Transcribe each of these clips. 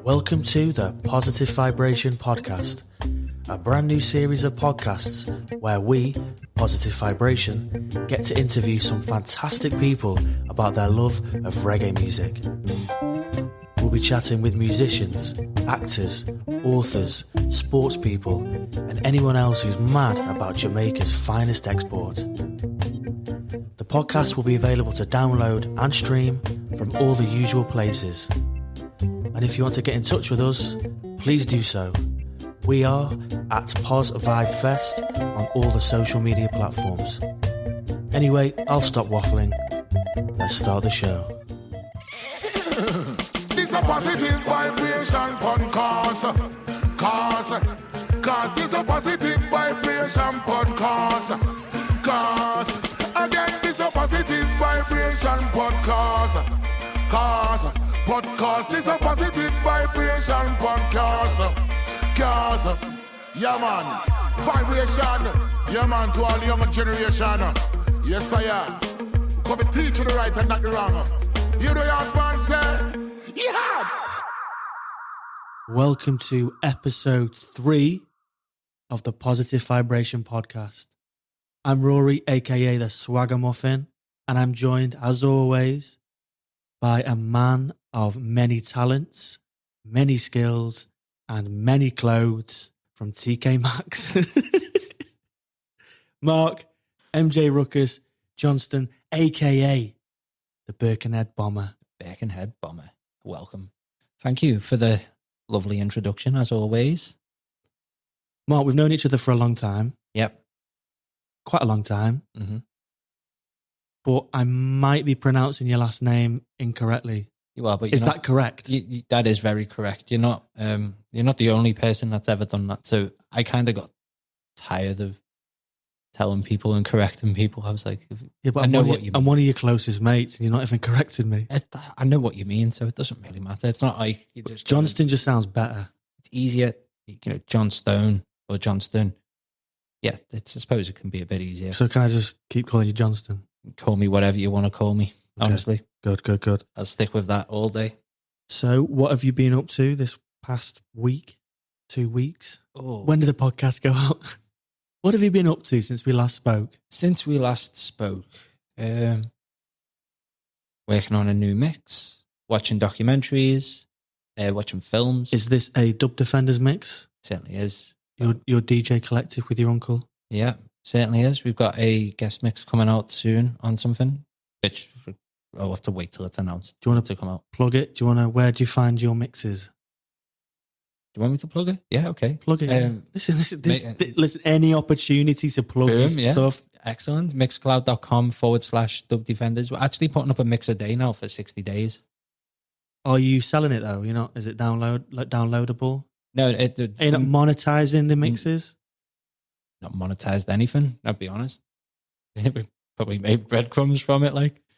Welcome to the Positive Vibration Podcast, a brand new series of podcasts where we, Positive Vibration, get to interview some fantastic people about their love of reggae music. We'll be chatting with musicians, actors, authors, sports people, and anyone else who's mad about Jamaica's finest export. The podcast will be available to download and stream from all the usual places. And if you want to get in touch with us, please do so. We are at Pos Vibe Fest on all the social media platforms. Anyway, I'll stop waffling. Let's start the show. This a positive vibration podcast. Cause this a positive vibration podcast. Cause again this a positive vibration podcast. Podcast this a positive vibration podcast. Cause yeah man, vibration. Yeah man, to all the younger generation. Yes I am. Come and teach you the right and not the wrong. You know your sponsor. Yeah. Welcome to episode 3 of the Positive Vibration Podcast. I'm Rory, aka the Swagger Muffin, and I'm joined, as always, by a man of many talents, many skills, and many clothes from TK Maxx. Mark MJ Ruckus Johnston, aka the Birkenhead Bomber. Birkenhead Bomber. Welcome. Thank you for the lovely introduction, as always. Mark, we've known each other for a long time. Yep. Quite a long time. Mm-hmm. But I might be pronouncing your last name incorrectly. You are, but is that correct? That is very correct. You're not the only person that's ever done that. So I kind of got tired of telling people and correcting people. I was like, yeah, but I know what you mean. I'm one of your closest mates, and you're not even correcting me. I know what you mean, so it doesn't really matter. It's not like you just Johnston just sounds better. It's easier, John Stone or Johnston. Yeah, I suppose it can be a bit easier. So can I just keep calling you Johnston? Call me whatever you want to call me. Okay. Honestly, good. I'll stick with that all day. So, what have you been up to this past week, 2 weeks? Oh. When did the podcast go out? What have you been up to since we last spoke? Since we last spoke, working on a new mix, watching documentaries, watching films. Is this a Dub Defenders mix? Certainly is. Your DJ collective with your uncle? Yeah, certainly is. We've got a guest mix coming out soon on something, which I'll have to wait till it's announced. Do you want to come out? Plug it? Where do you find your mixes? Do you want me to plug it? Yeah, okay. Plug it. Listen, any opportunity to plug this stuff. Excellent. Mixcloud.com/Dub Defenders. We're actually putting up a mix a day now for 60 days. Are you selling it though? You're not? Is it downloadable? No. Are you not monetizing the mixes? Not monetized anything, I'll be honest. We probably made breadcrumbs from it,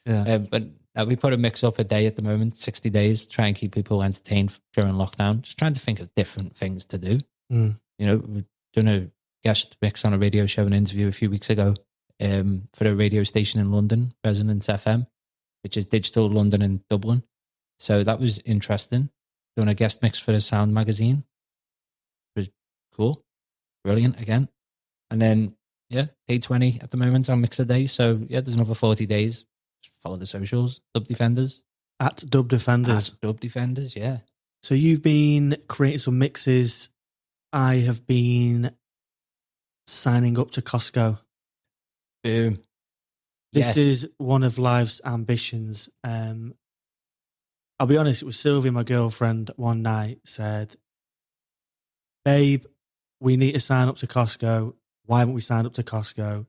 but we put a mix up a day at the moment, 60 days, try and keep people entertained during lockdown. Just trying to think of different things to do. We've done a guest mix on a radio show, an interview a few weeks ago for a radio station in London, Resonance FM, which is digital London and Dublin. So that was interesting. Doing a guest mix for a sound magazine. It was cool. Brilliant again. And then, day 20 at the moment on Mix a Day. So, there's another 40 days. Just follow the socials, Dub Defenders. At Dub Defenders. At Dub Defenders, yeah. So you've been creating some mixes. I have been signing up to Costco. Boom. This is one of life's ambitions. I'll be honest, it was Sylvia, my girlfriend, one night said, babe, we need to sign up to Costco. Why haven't we signed up to Costco?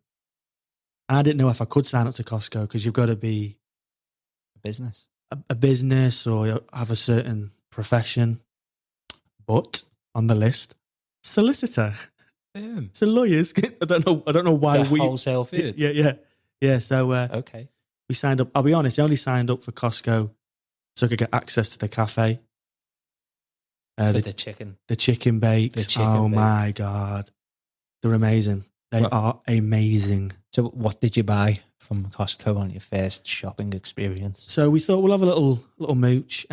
And I didn't know if I could sign up to Costco because you've got to be a business, a business or have a certain profession. But on the list, solicitor. Boom. So lawyers. I don't know why we wholesale food. Yeah. So okay, we signed up. I'll be honest, I only signed up for Costco so I could get access to the cafe. The chicken bakes. My God. They're amazing. They are amazing. So what did you buy from Costco on your first shopping experience? So we thought we'll have a little mooch.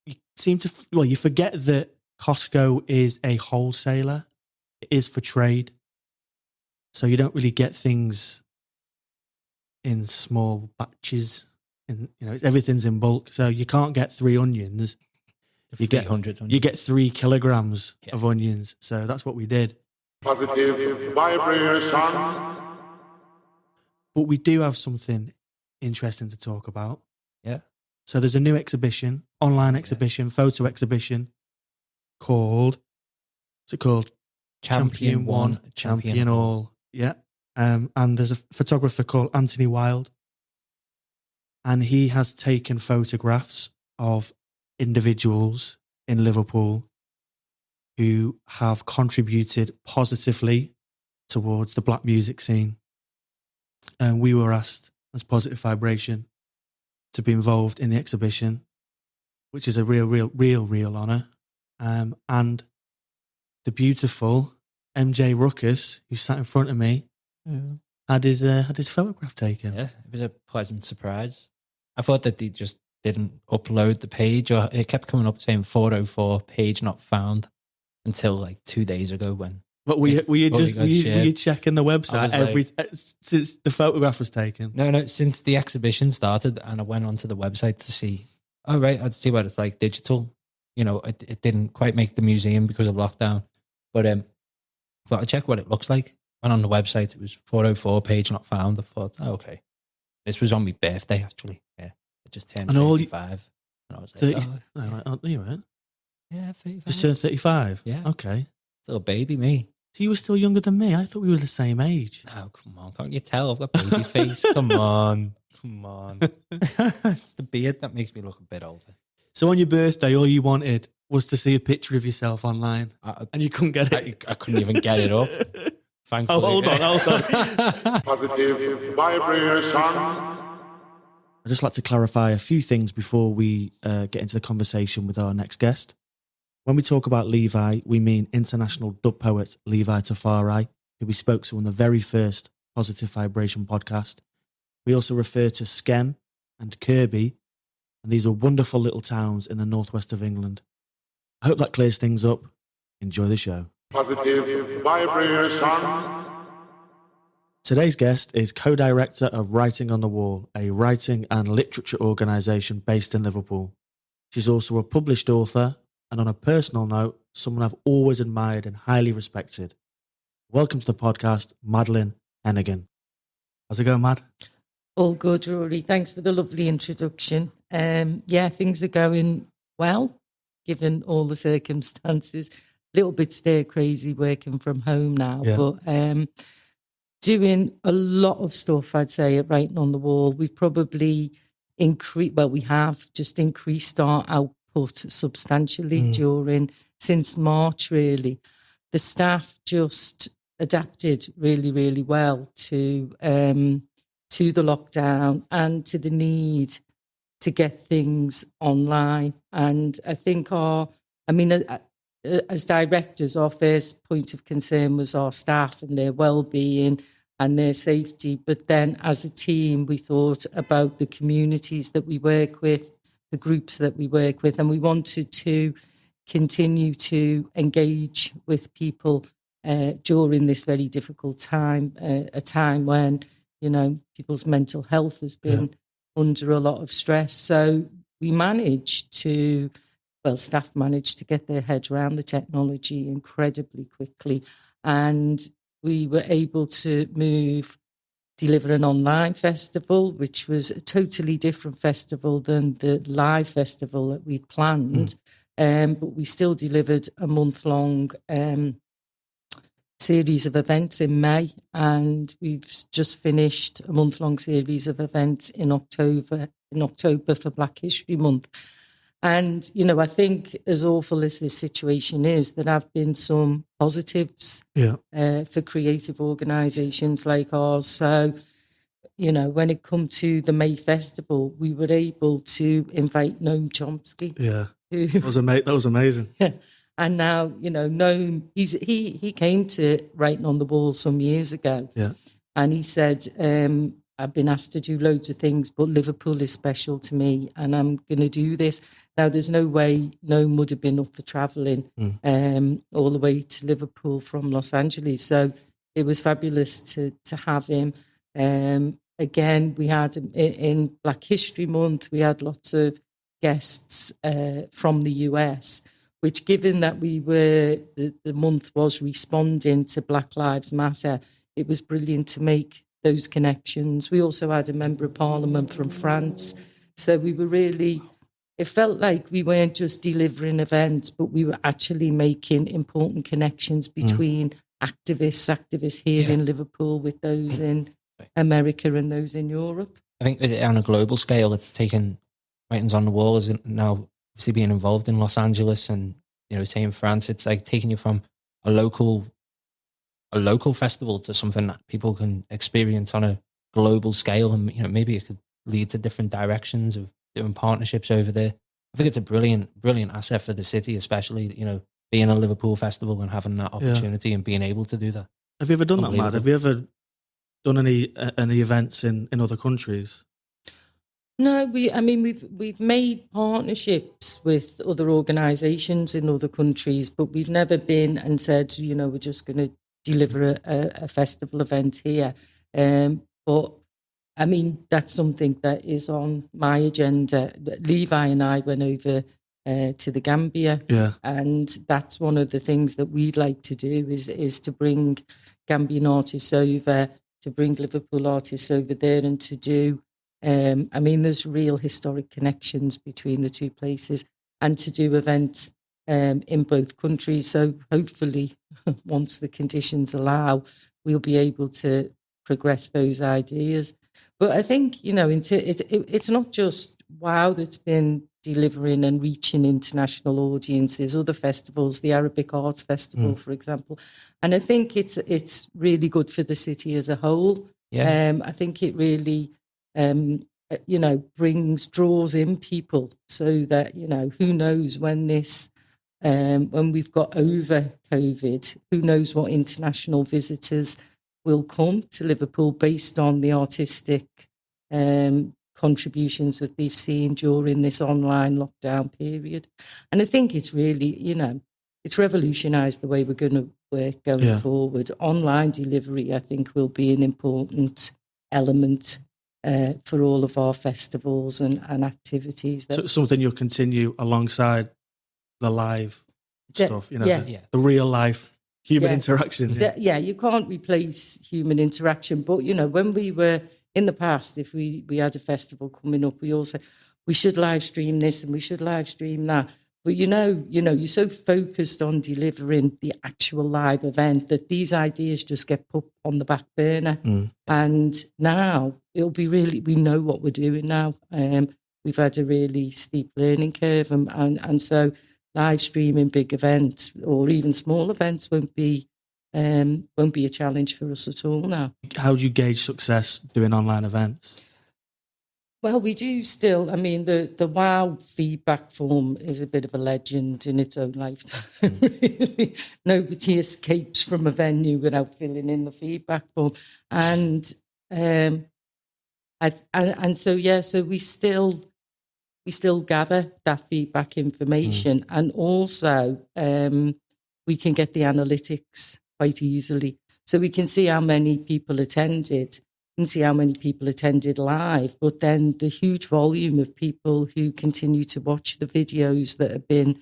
You you forget that Costco is a wholesaler. It is for trade. So you don't really get things in small batches. Everything's in bulk. So you can't get 3 onions. You get 300 onions. You get 3 kilograms of onions. So that's what we did. Positive vibration. But we do have something interesting to talk about. Yeah. So there's a new exhibition, online exhibition, photo exhibition called, what's it called? Champion One, Champion All. Yeah. And there's a photographer called Anthony Wilde. And he has taken photographs of individuals in Liverpool who have contributed positively towards the black music scene. And we were asked as Positive Vibration to be involved in the exhibition, which is a real honour. And the beautiful MJ Ruckus, who sat in front of me, had his photograph taken. Yeah, it was a pleasant surprise. I thought that they just didn't upload the page, or it kept coming up saying 404 page not found until like 2 days ago when. But were you checking the website since the photograph was taken? No, since the exhibition started, and I went onto the website to see. Oh right, I'd see what it's like digital. It didn't quite make the museum because of lockdown, but thought I'd check what it looks like. Went on the website, it was 404 page not found. I thought, okay, this was on my birthday actually. Yeah, I just turned 35, and I was like, 30, you right? Yeah, 35. Just turned 35. Yeah, okay, still a baby, me. So you were still younger than me. I thought we were the same age. Oh, come on. Can't you tell? I've got baby face. Come on. It's the beard that makes me look a bit older. So on your birthday, all you wanted was to see a picture of yourself online. And you couldn't get it. I couldn't even get it up. Thankfully. Oh, hold on. Positive vibration. I'd just like to clarify a few things before we get into the conversation with our next guest. When we talk about Levi, we mean international dub poet Levi Tafari, who we spoke to on the very first Positive Vibration podcast. We also refer to Skem and Kirby, and these are wonderful little towns in the northwest of England. I hope that clears things up. Enjoy the show. Positive vibration. Today's guest is co-director of Writing on the Wall, a writing and literature organisation based in Liverpool. She's also a published author, and on a personal note, someone I've always admired and highly respected. Welcome to the podcast, Madeline Heneghan. How's it going, Mad? All good, Rory. Thanks for the lovely introduction. Things are going well, given all the circumstances. A little bit stir crazy working from home now, but doing a lot of stuff, I'd say, at Writing on the Wall. We've probably we have just increased our output substantially since March, really. The staff just adapted really, really well to the lockdown and to the need to get things online. And I think as directors, our first point of concern was our staff and their well-being and their safety. But then as a team, we thought about the communities that we work with, the groups that we work with, and we wanted to continue to engage with people during this very difficult time, a time when, people's mental health has been under a lot of stress. So we staff managed to get their heads around the technology incredibly quickly, and we were able to deliver an online festival, which was a totally different festival than the live festival that we'd planned. But we still delivered a month-long series of events in May, and we've just finished a month-long series of events in October for Black History Month. And, I think as awful as this situation is, there have been some positives for creative organisations like ours. So, when it come to the May Festival, we were able to invite Noam Chomsky. Yeah, that was amazing. Yeah. And now, Noam, he came to Writing on the Wall some years ago. Yeah. And he said, I've been asked to do loads of things, but Liverpool is special to me, and I'm going to do this. Now, there's no way Noam would have been up for travelling all the way to Liverpool from Los Angeles. So it was fabulous to have him. Again, we had in Black History Month, we had lots of guests from the US, which, given that the month was responding to Black Lives Matter, it was brilliant to make those connections. We also had a member of parliament from France. So we were really, it felt like we weren't just delivering events, but we were actually making important connections between activists here in Liverpool with those in America and those in Europe. I think on a global scale, it's taken writings on the wall is now obviously being involved in Los Angeles and, say in France, it's like taking you from a local festival to something that people can experience on a global scale, and maybe it could lead to different directions of different partnerships over there. I think it's a brilliant asset for the city, especially being a Liverpool festival and having that opportunity and being able to do that. Have you ever done that, Matt? Have you ever done any events in other countries? No, we've made partnerships with other organisations in other countries, but we've never been and said, we're just going to deliver a festival event here. But that's something that is on my agenda. Levi and I went over to the Gambia, and that's one of the things that we'd like to do is to bring Gambian artists over, to bring Liverpool artists over there, and to do. There's real historic connections between the two places, and to do events in both countries. So hopefully, once the conditions allow, we'll be able to progress those ideas. But I think, it's not just WOW that's been delivering and reaching international audiences, other festivals, the Arabic Arts Festival, for example. And I think it's really good for the city as a whole. Yeah. I think it really, draws in people so that, who knows when we've got over COVID, who knows what international visitors will come to Liverpool based on the artistic contributions that they've seen during this online lockdown period. And I think it's really, it's revolutionised the way we're going to work going forward. Online delivery, I think, will be an important element for all of our festivals and activities. So something you'll continue alongside the live stuff, the real life human interaction. You can't replace human interaction. But, when we were in the past, if we had a festival coming up, we all said, we should live stream this and we should live stream that. But, you're so focused on delivering the actual live event that these ideas just get put on the back burner. And now it'll be we know what we're doing now. We've had a really steep learning curve. And so live streaming big events or even small events won't be a challenge for us at all now. How do you gauge success doing online events? Well, we do still. The WOW feedback form is a bit of a legend in its own lifetime. Really. Nobody escapes from a venue without filling in the feedback form, so we still gather that feedback information, and also we can get the analytics quite easily, so we can see how many people attended. And see how many people attended live, but then the huge volume of people who continue to watch the videos that have been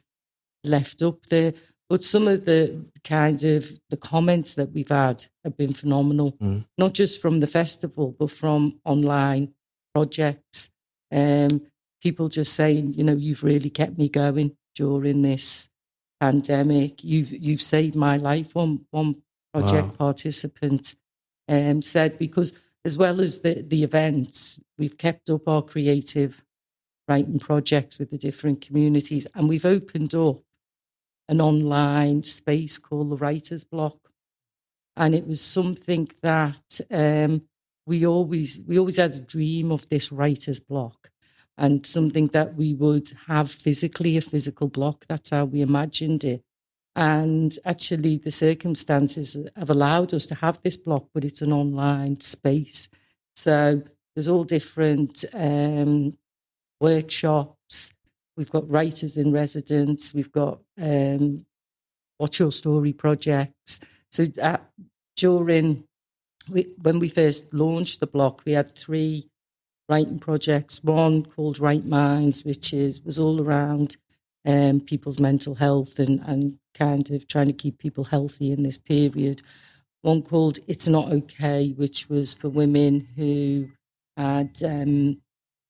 left up there. But some of the the comments that we've had have been phenomenal, not just from the festival, but from online projects. People just saying, you've really kept me going during this pandemic. You've saved my life. One project participant said, because as well as the events, we've kept up our creative writing projects with the different communities, and we've opened up an online space called the Writer's Block. And it was something that we always had a dream of, this Writer's Block, and something that we would have physically, a physical block. That's how we imagined it. And actually, the circumstances have allowed us to have this block, but it's an online space. So there's all different workshops. We've got writers in residence. We've got What's Your Story projects. So when we first launched the block, we had 3 writing projects. One called Right Minds, which was all around people's mental health and kind of trying to keep people healthy in this period. One called It's Not Okay, which was for women who had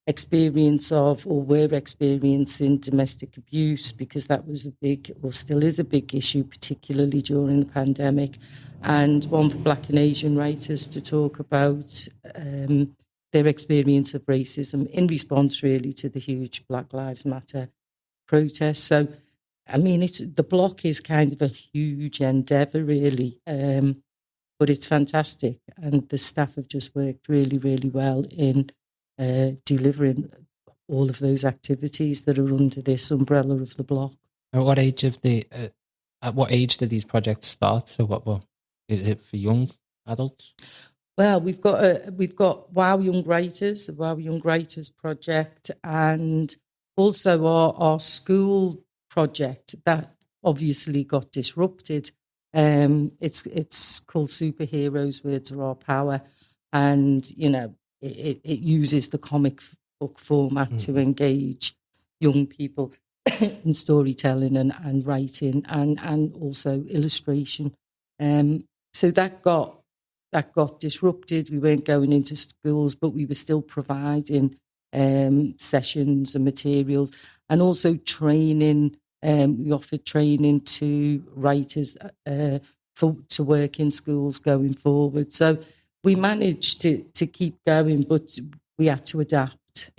experience of or were experiencing domestic abuse, because that was a big, or still is a big issue, particularly during the pandemic. And one for Black and Asian writers to talk about their experience of racism in response really to the huge Black Lives Matter protests. So, I mean, the block is kind of a huge endeavour really, but it's fantastic. And the staff have just worked really, really well in delivering all of those activities that are under this umbrella of the block. At what age at what age did these projects start? So what is it for young adults? Well, we've got Wow Young Writers, the Wow Young Writers project, and also our school project that obviously got disrupted. It's called Superheroes, Words Are Our Power, and you know it uses the comic book format to engage young people in storytelling and writing and also illustration. So that got disrupted. We weren't going into schools, but we were still providing sessions and materials, and also training. We offered training to writers to work in schools going forward. So we managed to keep going, but we had to adapt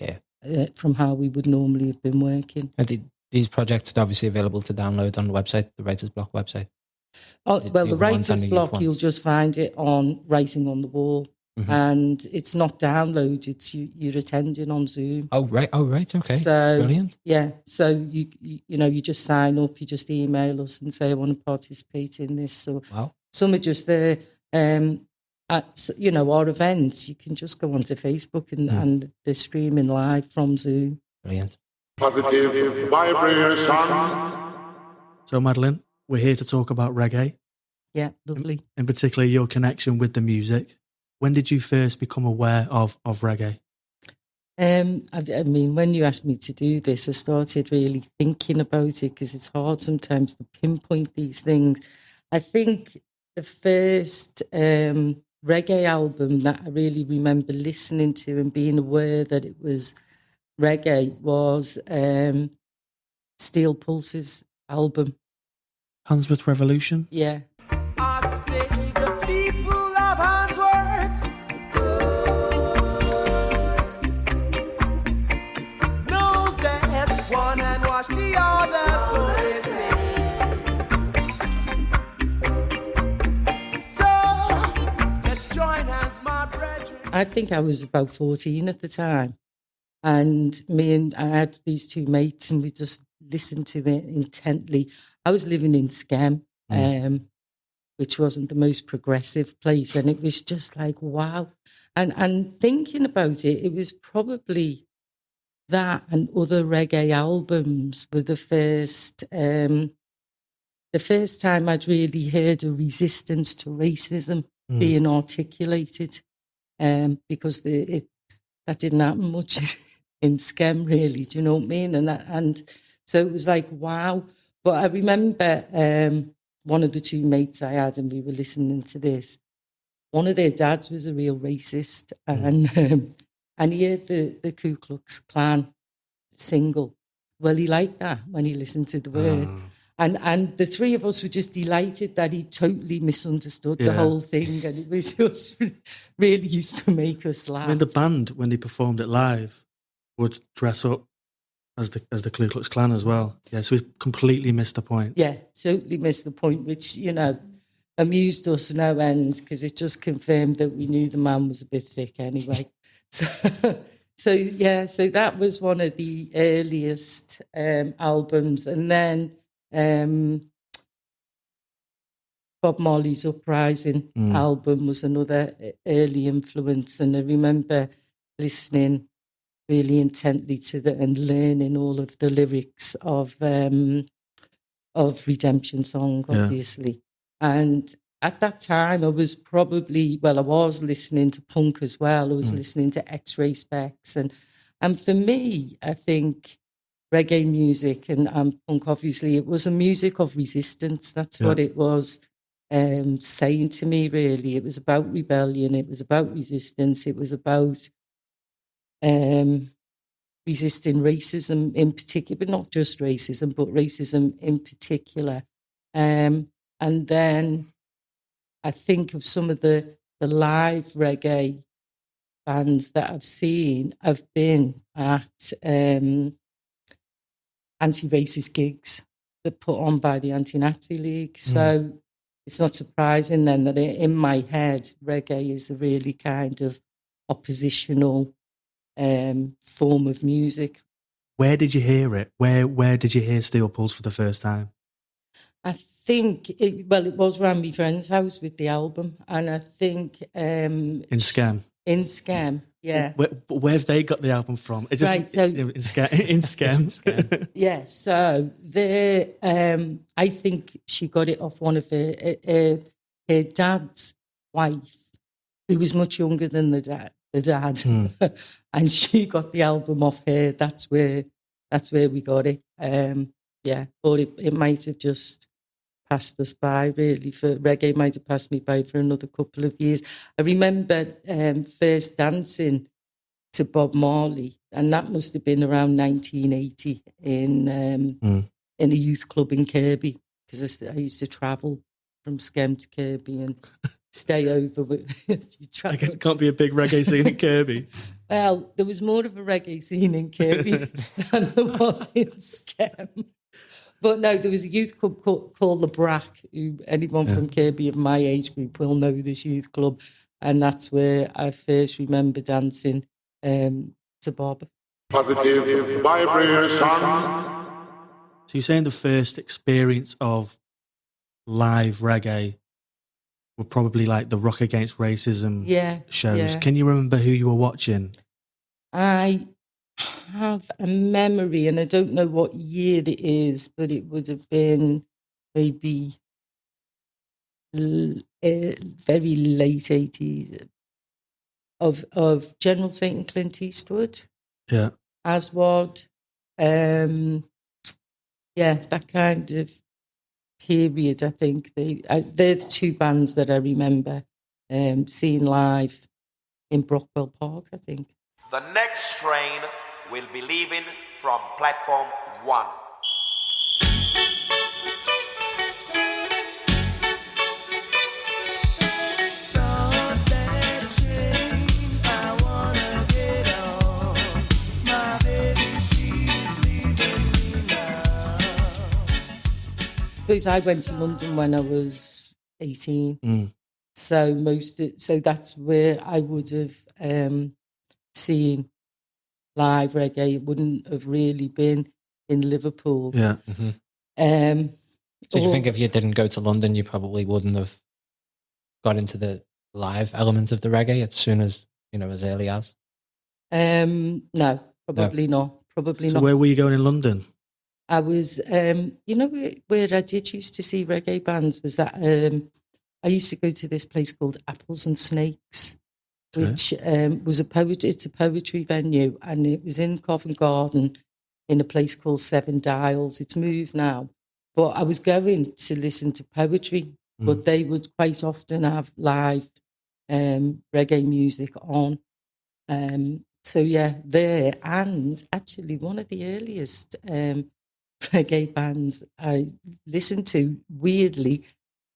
from how we would normally have been working. And these projects are obviously available to download on the website, the Writers Block website. Oh, well, the Writers Block, you'll just find it on Writing on the Wall. Mm-hmm. And it's not download, it's you're attending on Zoom. Oh right, okay. So, brilliant. Yeah, so you just sign up, you just email us and say I want to participate in this. So some are just there at our events. You can just go onto Facebook and they're streaming live from Zoom. Brilliant. Positive vibration. So Madeline, we're here to talk about reggae. Yeah, lovely. In particular, your connection with the music. When did you first become aware of reggae? I mean, when you asked me to do this, I started really thinking about it, because it's hard sometimes to pinpoint these things. I think the first reggae album that I really remember listening to and being aware that it was reggae was Steel Pulse's album. Handsworth Revolution? Yeah. I think I was about 14 at the time, and I had these 2 mates, and we just listened to it intently. I was living in Skem, which wasn't the most progressive place, and it was just like, wow. And thinking about it, it was probably that and other reggae albums were the first time I'd really heard a resistance to racism being articulated. Because that didn't happen much in Skem, really. Do you know what I mean? And so it was like, wow. But I remember one of the 2 mates I had, and we were listening to this. One of their dads was a real racist, and he heard the Ku Klux Klan single. Well, he liked that when he listened to the word. And the 3 of us were just delighted that he totally misunderstood the whole thing, and it was just really used to make us laugh. I mean, the band, when they performed it live, would dress up as the Ku Klux Klan as well. Yeah, so we completely missed the point. Yeah, totally missed the point, which, amused us no end, because it just confirmed that we knew the man was a bit thick anyway. So that was one of the earliest albums. And then Bob Marley's Uprising album was another early influence, and I remember listening really intently to and learning all of the lyrics of Redemption Song, obviously. And at that time, I was listening to punk as well. I was listening to X-Ray Specs, and for me, I think reggae music and punk, obviously, it was a music of resistance. That's what it was saying to me, really. It was about rebellion. It was about resistance. It was about resisting racism in particular, but not just racism, but racism in particular. And then I think of some of the live reggae bands that I've seen. I've been at anti-racist gigs that put on by the Anti-Nazi League. So it's not surprising then that in my head, reggae is a really kind of oppositional form of music. Where did you hear it? Where did you hear Steel Pulse for the first time? I think it was around my friend's house with the album, and I think in Scam. In Scam, yeah. Where have they got the album from? It just, right, so in Scam. Yeah, so I think she got it off one of her dad's wife, who was much younger than the dad. And she got the album off her. That's where we got it. Or it might have just passed us by, really. For reggae, might have passed me by for another couple of years. I remember first dancing to Bob Marley, and that must have been around 1980 in a youth club in Kirby, because I used to travel from Skem to Kirby and stay over with. It can't be a big reggae scene in Kirby. Well, there was more of a reggae scene in Kirby than there was in Skem. But no, there was a youth club called the Brack, who anyone from Kirby of my age group will know this youth club. And that's where I first remember dancing to Bob. Positive vibration. So you're saying the first experience of live reggae were probably like the Rock Against Racism shows. Yeah. Can you remember who you were watching? I have a memory, and I don't know what year it is, but it would have been maybe very late 80s of General St. and Clint Eastwood. Yeah. Aswad. That kind of period, I think. They're the two bands that I remember seeing live in Brockwell Park, I think. The next train will be leaving from platform 1. Stop that train, I wanna get on. My baby, she's leaving me now. Because I went to London when I was 18. So that's where I would have seen live reggae. It wouldn't have really been in Liverpool. Yeah. Mm-hmm. So do you think if you didn't go to London, you probably wouldn't have got into the live element of the reggae as soon as, as early as? No, probably not. Probably so not. Where were you going in London? I was, where I did used to see reggae bands was that I used to go to this place called Apples and Snakes, which was it's a poetry venue, and it was in Covent Garden in a place called Seven Dials. It's moved now. But I was going to listen to poetry, but they would quite often have live reggae music on. There. And actually one of the earliest reggae bands I listened to, weirdly,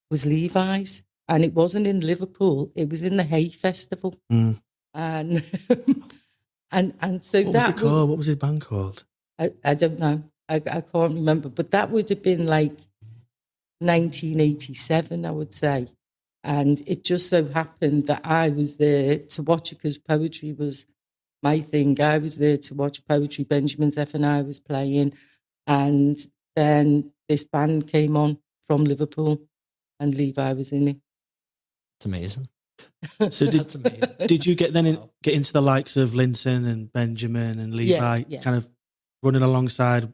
was Levi's. And it wasn't in Liverpool, it was in the Hay Festival. And so what was it called? What was his band called? I don't know. I can't remember. But that would have been like 1987, I would say. And it just so happened that I was there to watch it because poetry was my thing. I was there to watch poetry. Benjamin Zeff and I was playing. And then this band came on from Liverpool. and Levi was in it. It's amazing. So That's amazing. did you get into the likes of Linton and Benjamin and Levi, Yeah. kind of running alongside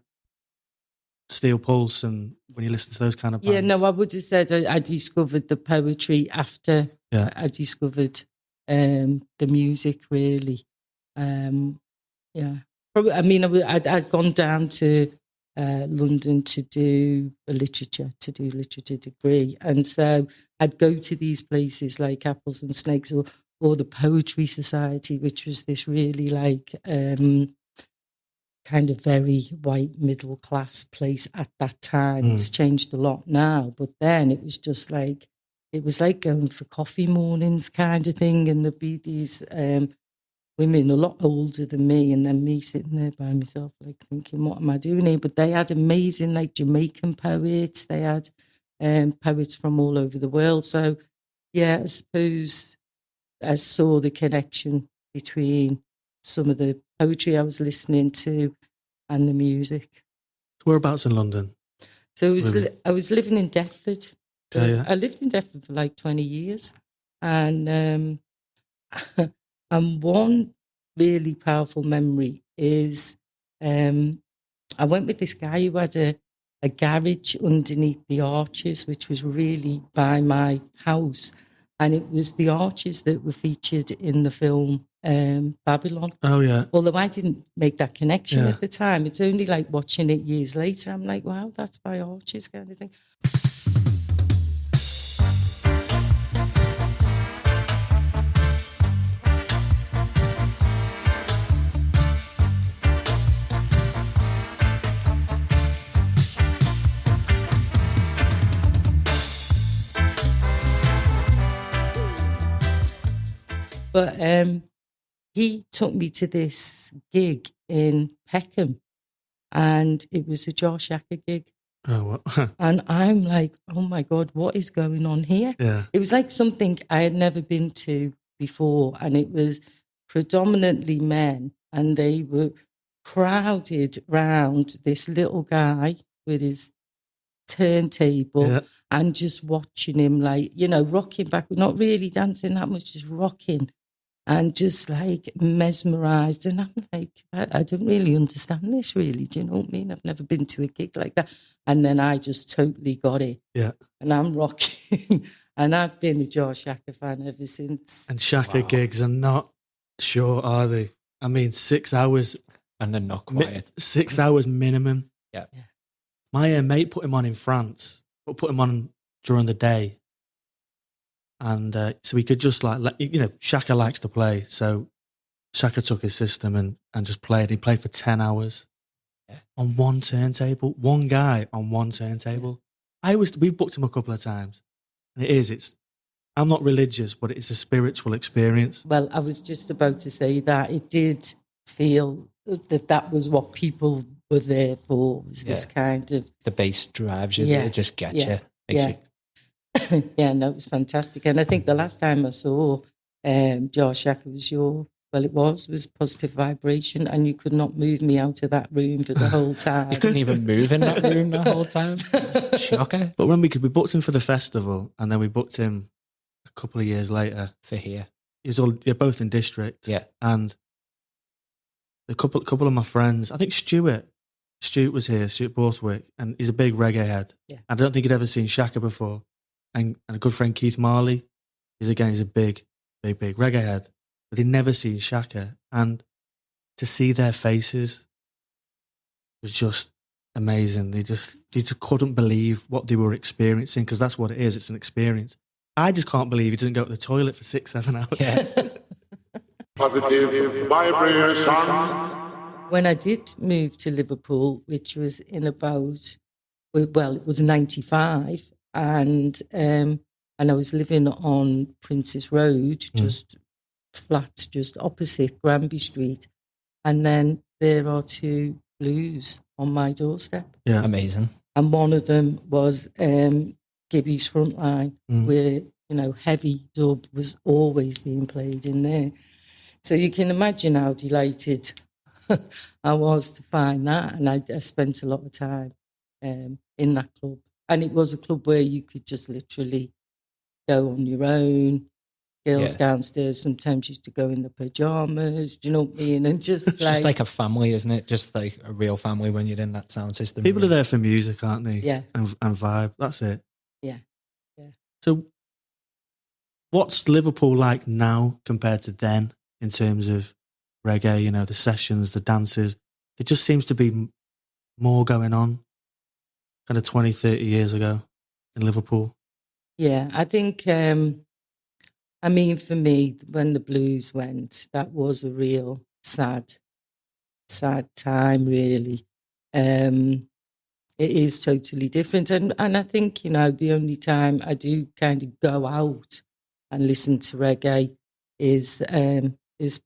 Steel Pulse, and when you listen to those kind of bands? Yeah, no, I would have said I discovered the poetry after I discovered the music, really. Yeah. Probably, I mean, I'd gone down to London to do literature degree. And so I'd go to these places like Apples and Snakes or the Poetry Society, which was this really like kind of very white middle class place at that time. It's changed a lot now, but then it was just like, it was like going for coffee mornings kind of thing, and there'd be these women a lot older than me, and then me sitting there by myself, like thinking, what am I doing here? But they had amazing, like Jamaican poets. They had poets from all over the world. So, yeah, I suppose I saw the connection between some of the poetry I was listening to and the music. Whereabouts in London? So I was living in Deptford. Okay, yeah. I lived in Deptford for like 20 years. And and one really powerful memory is I went with this guy who had a garage underneath the arches, which was really by my house. And it was the arches that were featured in the film Babylon. Oh, yeah. Although I didn't make that connection at the time. It's only like watching it years later. I'm like, wow, that's by arches kind of thing. But he took me to this gig in Peckham, and it was a Jah Shaka gig. Oh, what? And I'm like, oh my God, what is going on here? Yeah. It was like something I had never been to before, and it was predominantly men, and they were crowded round this little guy with his turntable and just watching him, like, you know, rocking back, not really dancing that much, just rocking. And just like mesmerised. And I'm like, I don't really understand this, really. Do you know what I mean? I've never been to a gig like that. And then I just totally got it. Yeah. And I'm rocking. And I've been a Jah Shaka fan ever since. And Shaka gigs are not short, are they? I mean, 6 hours. And they're not quiet. 6 hours minimum. Yeah. My mate put him on in France, but put him on during the day. And so we could just Shaka likes to play. So Shaka took his system and just played. He played for 10 hours on one turntable. One guy on one turntable. We've booked him a couple of times. And I'm not religious, but it's a spiritual experience. Well, I was just about to say that it did feel that was what people were there for, was this kind of... The bass drives you, it just gets you. Makes you. Yeah, no, it was fantastic. And I think the last time I saw Jah Shaka was Positive Vibration, and you could not move me out of that room for the whole time. You couldn't even move in that room the whole time? Shocker. But when we booked him for the festival, and then we booked him a couple of years later. For here. You're both in District. Yeah. And a couple of my friends, I think Stuart was here, Stuart Borthwick, and he's a big reggae head. Yeah. I don't think he'd ever seen Shaka before. And a good friend, Keith Marley, he's a big reggae head, but he'd never seen Shaka. And to see their faces was just amazing. They just couldn't believe what they were experiencing, because that's what it is. It's an experience. I just can't believe he doesn't go to the toilet for 6-7 hours. Yeah. Positive vibration. When I did move to Liverpool, which was in about, well, it was 95, and I was living on Princess Road, just flats just opposite Granby Street, and then there are two blues on my doorstep. Yeah, amazing. And one of them was Gibby's Frontline, where, you know, heavy dub was always being played in there. So you can imagine how delighted I was to find that, and I spent a lot of time in that club. And it was a club where you could just literally go on your own. Girls downstairs sometimes used to go in the pajamas, do you know what I mean? And just It's just like a family, isn't it? Just like a real family when you're in that sound system. People are there for music, aren't they? Yeah. And vibe. That's it. Yeah. So what's Liverpool like now compared to then in terms of reggae, you know, the sessions, the dances? There just seems to be more going on kind of 20, 30 years ago in Liverpool. Yeah, I think, I mean, for me, when the blues went, that was a real sad time, really. It is totally different. And I think, you know, the only time I do kind of go out and listen to reggae is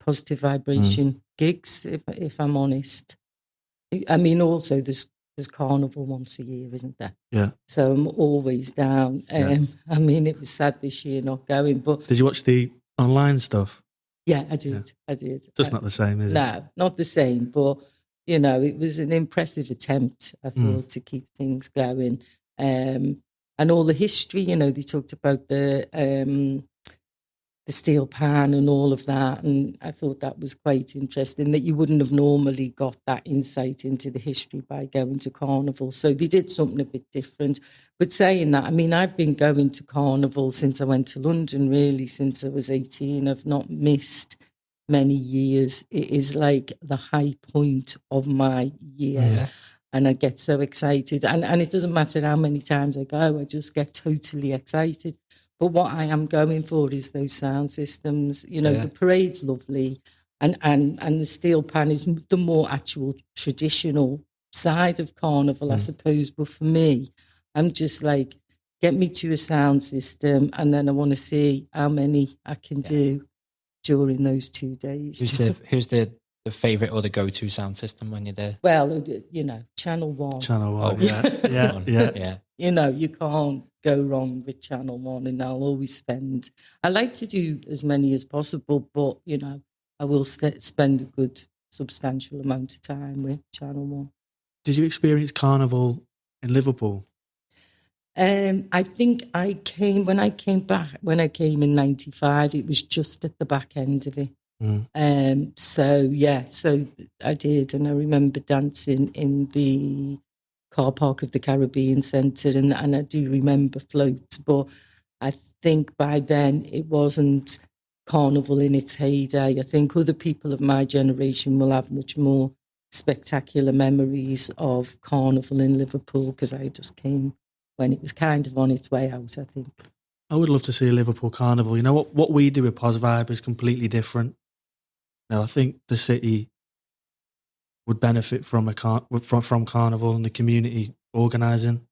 positive vibration gigs, if I'm honest. I mean, also there's carnival once a year, isn't there? Yeah. So I'm always down. I mean, it was sad this year not going, but Did you watch the online stuff? yeah, I did. I did. Just not the same, is it? No, not the same. But you know, it was an impressive attempt, I thought, to keep things going. And all the history, you know, they talked about the steel pan and all of that. And I thought that was quite interesting, that you wouldn't have normally got that insight into the history by going to Carnival. So they did something a bit different. But saying that, I mean, I've been going to Carnival since I went to London, really, since I was 18. I've not missed many years. It is like the high point of my year. Yeah. And I get so excited. And it doesn't matter how many times I go, I just get totally excited. But what I am going for is those sound systems. You know, the parade's lovely, and the steel pan is the more actual traditional side of Carnival, I suppose. But for me, I'm just like, get me to a sound system, and then I want to see how many I can do during those 2 days. Who's the favourite or the go-to sound system when you're there? Well, you know, Channel 1. Channel 1, Oh, yeah. Yeah. You know, you can't go wrong with Channel 1, and I'll always spend. I like to do as many as possible, but, you know, I will spend a good substantial amount of time with Channel 1. Did you experience Carnival in Liverpool? I think when I came in 95, it was just at the back end of it. So I did, and I remember dancing in the car park of the Caribbean Centre, and I do remember floats, but I think by then it wasn't Carnival in its heyday. I think other people of my generation will have much more spectacular memories of Carnival in Liverpool, because I just came when it was kind of on its way out, I think. I would love to see a Liverpool Carnival. You know, what we do with Pos Vibe is completely different. Now, I think the city would benefit from from Carnival and the community organising.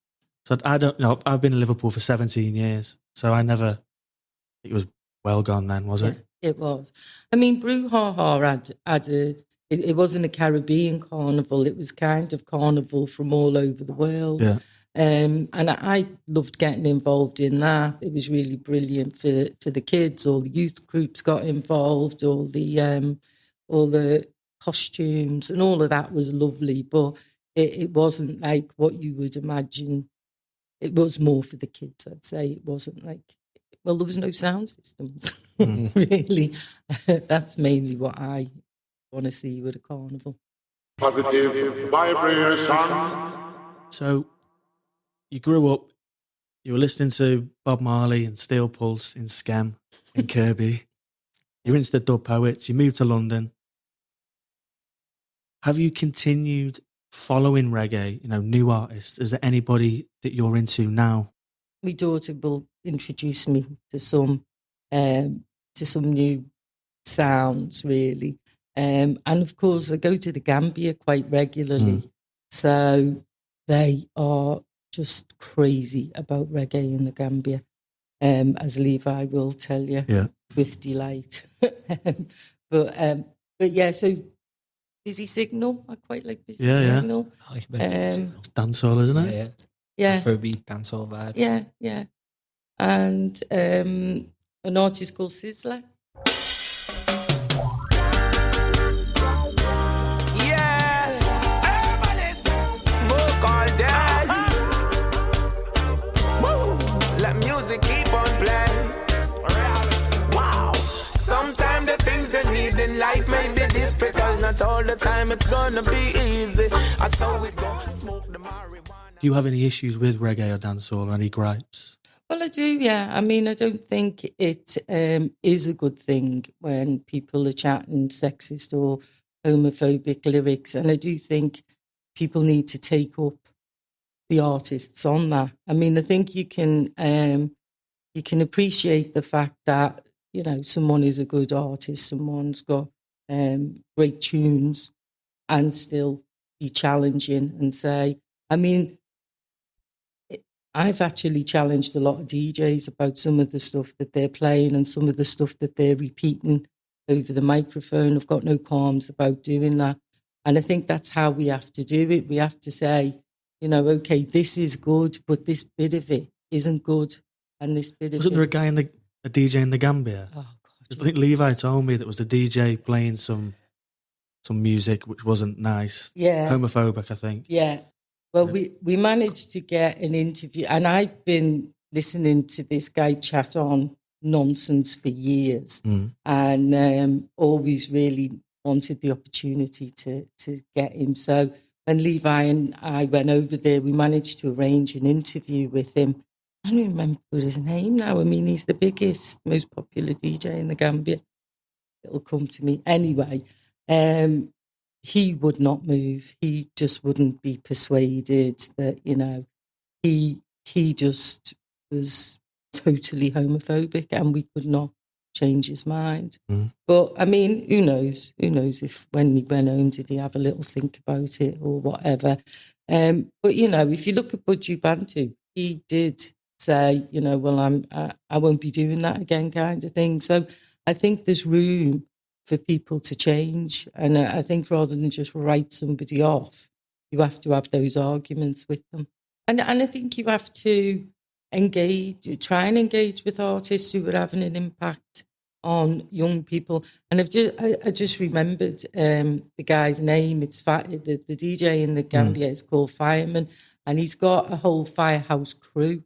So I don't know. I've been in Liverpool for 17 years, so it was well gone then, was it? It was. I mean, Brouhaha it wasn't a Caribbean carnival. It was kind of carnival from all over the world. Yeah. And I loved getting involved in that. It was really brilliant for the kids. All the youth groups got involved. All the costumes and all of that was lovely. But it wasn't like what you would imagine. It was more for the kids, I'd say. It wasn't like, well, there was no sound systems, really. That's mainly what I want to see with a carnival. Positive vibration. So you grew up, you were listening to Bob Marley and Steel Pulse in Skem in Kirby. You're into the Dub Poets. You moved to London. Have you continued following reggae, you know, new artists? Is there anybody that you're into now? My daughter will introduce me to some new sounds, really. And of course, I go to the Gambia quite regularly. So they are just crazy about reggae in the Gambia, as Levi will tell you, with delight. But yeah, so Busy Signal, I quite like Busy Signal. I like Busy Signal. It's dancehall, isn't it? Yeah. Afrobeat dancehall vibe. Yeah. And an artist called Sizzler. life may be difficult, not all the time it's gonna be easy. I saw it go, smoke the marijuana. Do you have any issues with reggae or dancehall or any gripes? Well, I do, yeah. I mean, I don't think it is a good thing when people are chatting sexist or homophobic lyrics. And I do think people need to take up the artists on that. I mean, I think you can appreciate the fact that, you know, someone is a good artist, someone's got great tunes, and still be challenging and say, I mean, I've actually challenged a lot of DJs about some of the stuff that they're playing and some of the stuff that they're repeating over the microphone. I've got no qualms about doing that. And I think that's how we have to do it. We have to say, you know, okay, this is good, but this bit of it isn't good. And this bit of Wasn't there a guy a DJ in the Gambia? Oh, God. I think Levi told me that was the DJ playing some music which wasn't nice. Yeah. Homophobic, I think. Yeah. Well, we managed to get an interview, and I've been listening to this guy chat on nonsense for years, and always really wanted the opportunity to get him. So when Levi and I went over there, we managed to arrange an interview with him. I don't remember his name now. I mean, he's the biggest, most popular DJ in the Gambia. It'll come to me anyway. He would not move. He just wouldn't be persuaded that, you know, he just was totally homophobic, and we could not change his mind. But I mean, who knows? Who knows if when he went home, did he have a little think about it or whatever? But you know, if you look at Buju Bantu, he did say, you know, well, I won't be doing that again, kind of thing. So I think there's room for people to change. And I think rather than just write somebody off, you have to have those arguments with them. And I think you have to try and engage with artists who are having an impact on young people. And I just remembered the guy's name. It's the DJ in the Gambia is called Fireman, and he's got a whole Firehouse crew.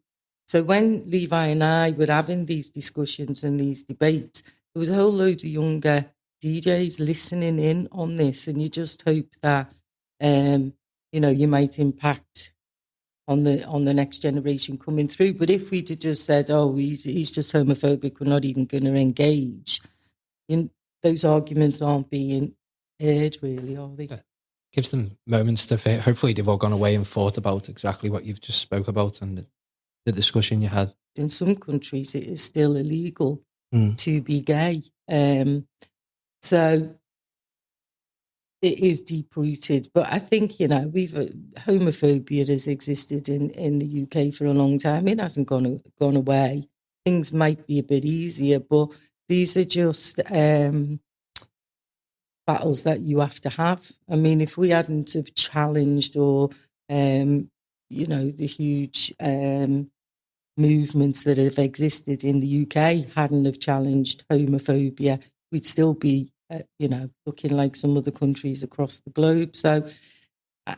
So when Levi and I were having these discussions and these debates, there was a whole load of younger DJs listening in on this, and you just hope that you know, you might impact on the next generation coming through. But if we'd have just said, "Oh, he's just homophobic," we're not even going to engage, those arguments aren't being heard, really, are they? Yeah. Gives them moments to think. Hopefully, they've all gone away and thought about exactly what you've just spoke about and the discussion you had. In some countries, it is still illegal to be gay. So it is deep-rooted. But I think, you know, homophobia has existed in the UK for a long time. It hasn't gone away. Things might be a bit easier, but these are just battles that you have to have. I mean, if we hadn't have challenged or, you know, the huge movements that have existed in the UK hadn't have challenged homophobia, we'd still be, you know, looking like some other countries across the globe. So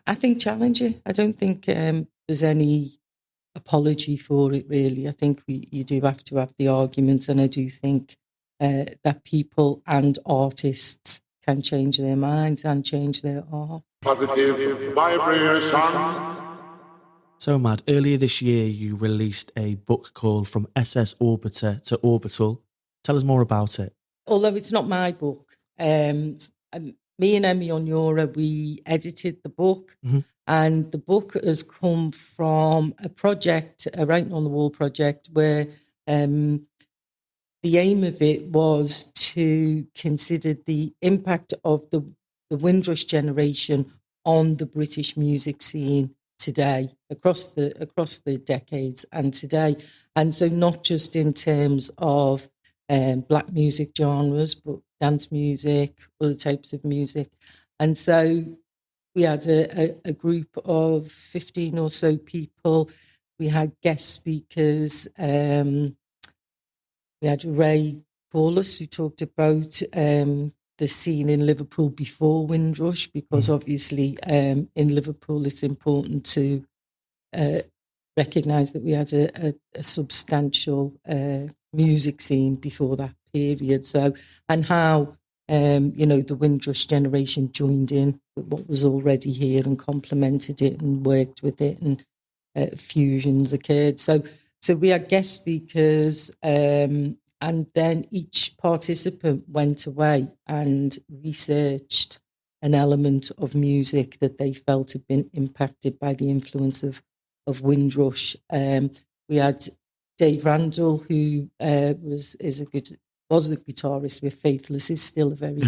I think challenge it. I don't think there's any apology for it, really. I think you do have to have the arguments, and I do think that people and artists can change their minds and change their art. Positive vibration. So, Mad, earlier this year you released a book called From SS Orbiter to Orbital. Tell us more about it. Although it's not my book, me and Emmy Onyora, we edited the book, and the book has come from a project, a Writing on the Wall project, where the aim of it was to consider the impact of the Windrush generation on the British music scene today, across the decades and today. And so not just in terms of black music genres, but dance music, other types of music. And so we had a group of 15 or so people. We had guest speakers. We had Ray Paulus, who talked about the scene in Liverpool before Windrush, because obviously in Liverpool it's important to recognise that we had a substantial music scene before that period. So, and how The Windrush Generation joined in with what was already here and complemented it and worked with it, and fusions occurred. So we had guest speakers, and then each participant went away and researched an element of music that they felt had been impacted by the influence of Windrush. We had Dave Randall, who was the guitarist with Faithless, is still a very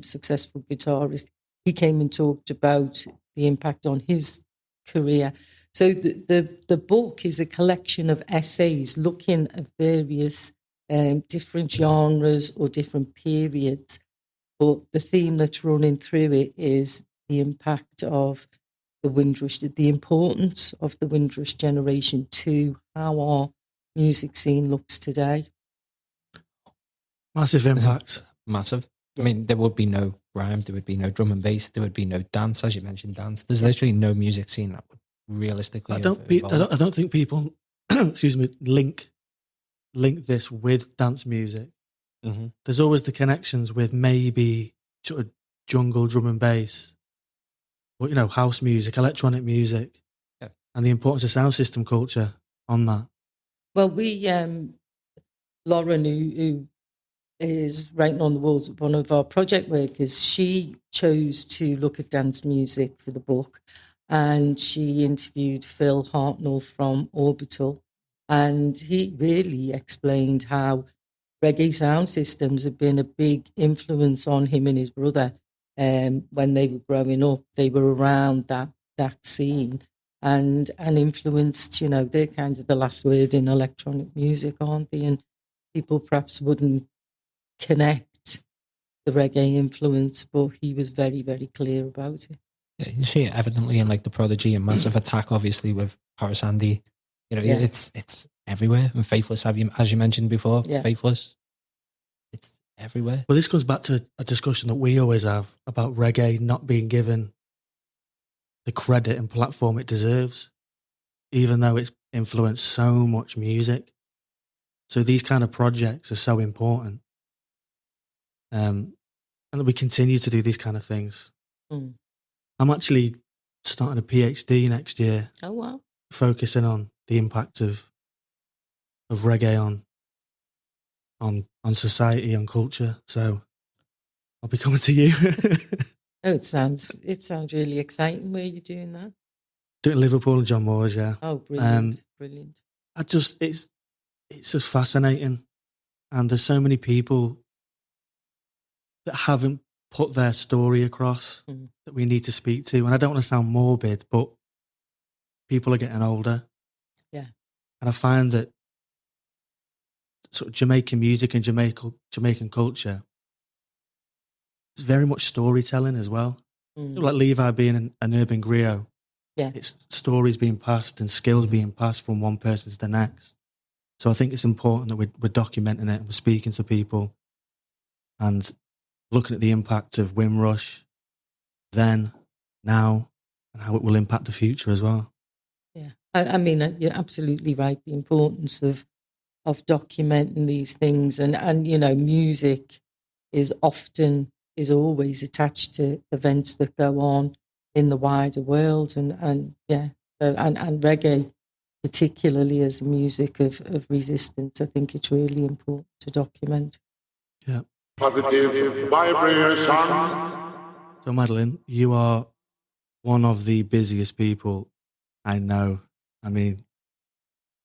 successful guitarist. He came and talked about the impact on his career. So the book is a collection of essays looking at various different genres or different periods. But the theme that's running through it is the impact of the Windrush, the importance of the Windrush generation to how our music scene looks today. Massive impact. Massive. I mean, there would be no rhyme, there would be no drum and bass, there would be no dance, as you mentioned, dance. There's literally no music scene that would realistically. I don't think people, excuse me, link this with dance music. Mm-hmm. There's always the connections with maybe sort of jungle drum and bass, or house music, electronic music, and the importance of sound system culture on that. Well, we Lauren, who is writing on the walls, one of our project workers, she chose to look at dance music for the book, and she interviewed Phil Hartnell from Orbital, and he really explained how reggae sound systems have been a big influence on him and his brother. When they were growing up, they were around that scene and influenced, they're kind of the last word in electronic music, aren't they? And people perhaps wouldn't connect the reggae influence, but he was very, very clear about it. Yeah, you see it evidently in like The Prodigy and Massive Attack, obviously with Horace Andy. It's everywhere. And Faithless, as you mentioned before, Faithless, it's everywhere. Well, this comes back to a discussion that we always have about reggae not being given the credit and platform it deserves, even though it's influenced so much music. So these kind of projects are so important. And that we continue to do these kind of things. Mm. I'm actually starting a PhD next year. Oh, wow. Focusing on the impact of reggae on society, on culture. So I'll be coming to you. It sounds really exciting. Where are you doing that? Doing Liverpool and John Moore's, yeah. Oh, brilliant, brilliant. It's just fascinating. And there's so many people that haven't put their story across that we need to speak to. And I don't want to sound morbid, but people are getting older. Yeah. And I find that sort of Jamaican music and Jamaican culture is very much storytelling as well. Like Levi being an urban griot. Yeah. It's stories being passed and skills being passed from one person to the next. So I think it's important that we're documenting it and we're speaking to people and looking at the impact of Windrush then, now, and how it will impact the future as well. Yeah, I mean, you're absolutely right. The importance of documenting these things, and music is always attached to events that go on in the wider world, and reggae, particularly as a music of resistance. I think it's really important to document. Yeah. Positive vibration. So, Madeline, you are one of the busiest people I know. I mean,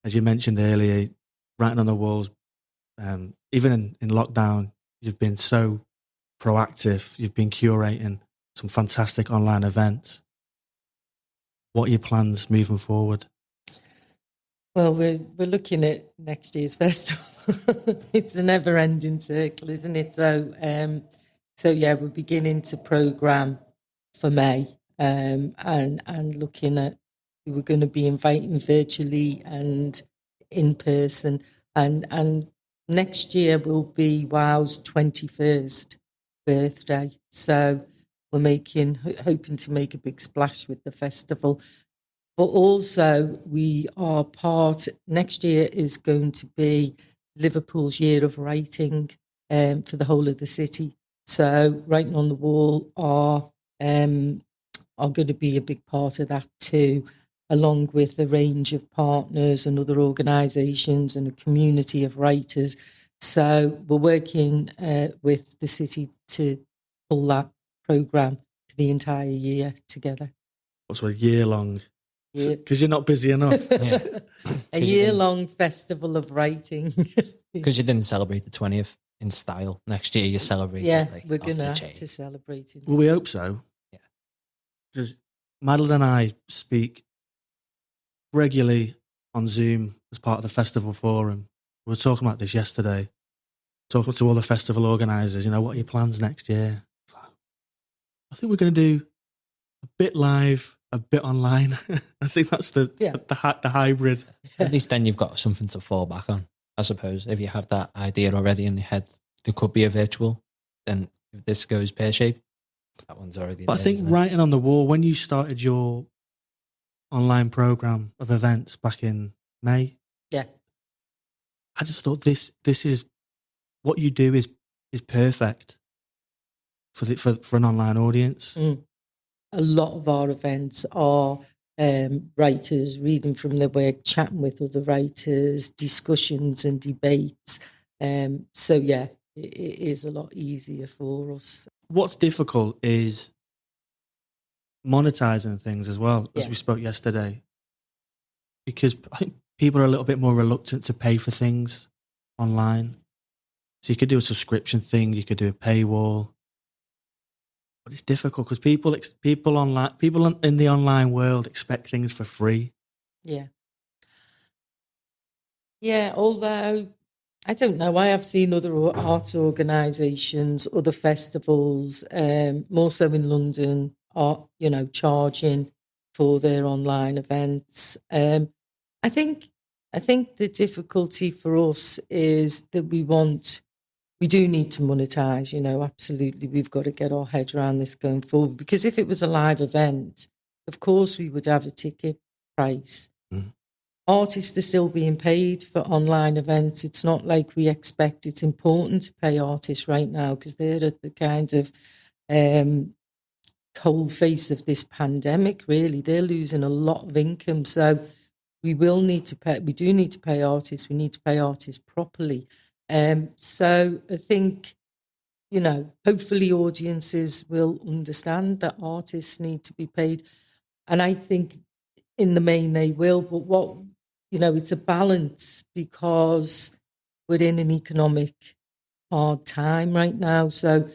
as you mentioned earlier, writing on the walls, even in lockdown, you've been so proactive. You've been curating some fantastic online events. What are your plans moving forward? Well, we're looking at next year's festival. It's a never-ending circle, isn't it? So yeah, we're beginning to programme for May, and looking at who we're going to be inviting virtually and in person, and next year will be Wow's 21st birthday. So we're hoping to make a big splash with the festival. But also next year is going to be Liverpool's year of writing for the whole of the city. So writing on the wall are going to be a big part of that too, along with a range of partners and other organisations and a community of writers. So we're working with the city to pull that programme for the entire year together. What's a year long? Yeah. Because you're not busy enough. A year-long festival of writing. Because you didn't celebrate the 20th in style. Next year you celebrate it. Like, we're going to off the have chain. to celebrate it. Well, we hope so. Yeah. Because Madeline and I speak regularly on Zoom as part of the festival forum. We were talking about this yesterday, talking to all the festival organisers, you know, what are your plans next year? So, I think we're going to do a bit live, a bit online. I think that's the hybrid. At least then you've got something to fall back on, I suppose. If you have that idea already in your head, there could be a virtual, then if this goes pear-shaped, that one's already But there, I think isn't it? writing on the wall, when you started your online programme of events back in May, Yeah. I just thought this is what you do is perfect for an online audience. A lot of our events are writers reading from their work, chatting with other writers, discussions and debates. So yeah, it is a lot easier for us. What's difficult is monetizing things as well, as we spoke yesterday, because I think people are a little bit more reluctant to pay for things online. So you could do a subscription thing, you could do a paywall, but it's difficult because people in the online world expect things for free. Yeah. Yeah, although I don't know, I have seen other arts organisations, other festivals, more so in London, are, you know, charging for their online events. I think the difficulty for us is that we do need to monetize, you know, absolutely. We've got to get our head around this going forward, because if it was a live event, of course we would have a ticket price. Artists are still being paid for online events. It's not like we expect. It's important to pay artists right now because they're at the kind of cold face of this pandemic, really. They're losing a lot of income. So we will need to pay. We do need to pay artists. We need to pay artists properly. So I think, you know, hopefully audiences will understand that artists need to be paid. And I think in the main they will. But it's a balance, because we're in an economic hard time right now. So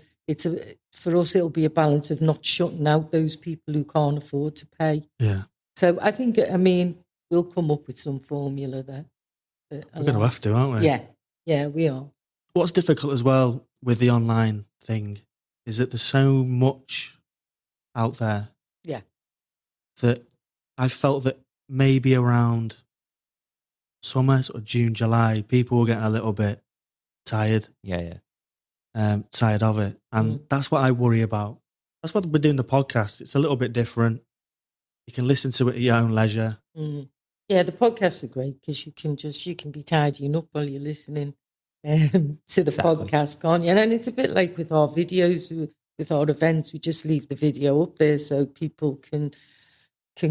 for us, it'll be a balance of not shutting out those people who can't afford to pay. Yeah. So I think, we'll come up with some formula that we're going to have to, aren't we? Yeah, we are. What's difficult as well with the online thing is that there's so much out there. Yeah. That I felt that maybe around summer, sort of June, July, people were getting a little bit tired. Yeah. Tired of it. And that's what I worry about. That's what we're doing the podcast. It's a little bit different. You can listen to it at your own leisure. Yeah, the podcasts are great because you can be tidying up while you're listening to the podcast, can't you? And it's a bit like with our videos, with our events, we just leave the video up there so people can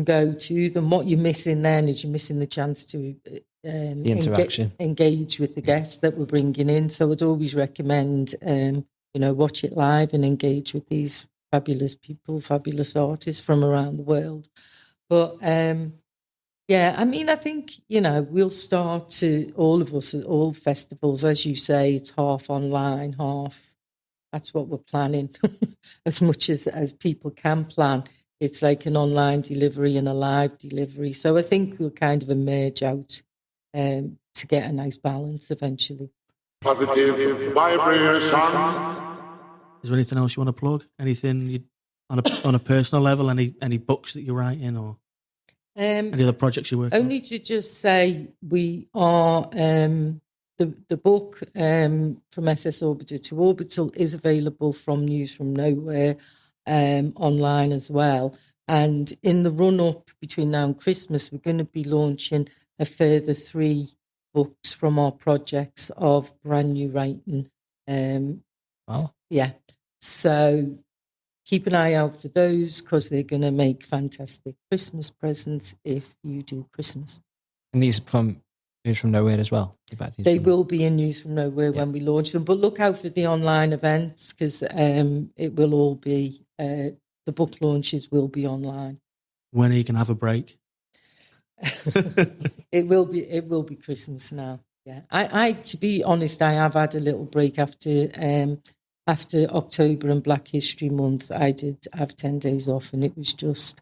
go to them. What you're missing then is you're missing the chance to the interaction, engage with the guests that we're bringing in. So I'd always recommend, watch it live and engage with these fabulous people, fabulous artists from around the world. But I think, we'll start to, all of us at all festivals, as you say, it's half online, half. That's what we're planning, as much as people can plan. It's like an online delivery and a live delivery. So I think we'll kind of emerge out to get a nice balance eventually. Positive vibration. Is there anything else you want to plug? Anything on a personal level? Any books that you're writing, or any other projects you're working on? Only to just say we are the book From SS Orbiter to Orbital is available from News From Nowhere online as well. And in the run-up between now and Christmas, we're going to be launching a further 3 books from our projects of brand new writing. Wow. Yeah. So keep an eye out for those because they're going to make fantastic Christmas presents if you do Christmas. And these from News from Nowhere as well? They will be in News from Nowhere when we launch them. But look out for the online events because it will all be, the book launches will be online. When are you going to have a break? It will be Christmas now. Yeah, I to be honest, I have had a little break after October and Black History Month. I did have 10 days off, and it was just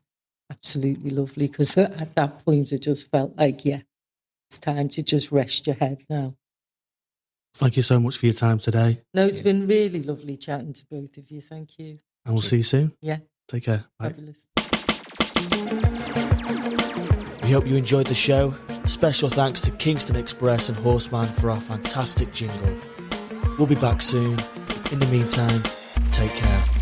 absolutely lovely because at that point, I just felt like, yeah, it's time to just rest your head now. Thank you so much for your time today. No, it's been really lovely chatting to both of you. Thank you. And we'll see you soon. Yeah. Take care. Bye. Fabulous. We hope you enjoyed the show. Special thanks to Kingston Express and Horseman for our fantastic jingle. We'll be back soon. In the meantime, take care.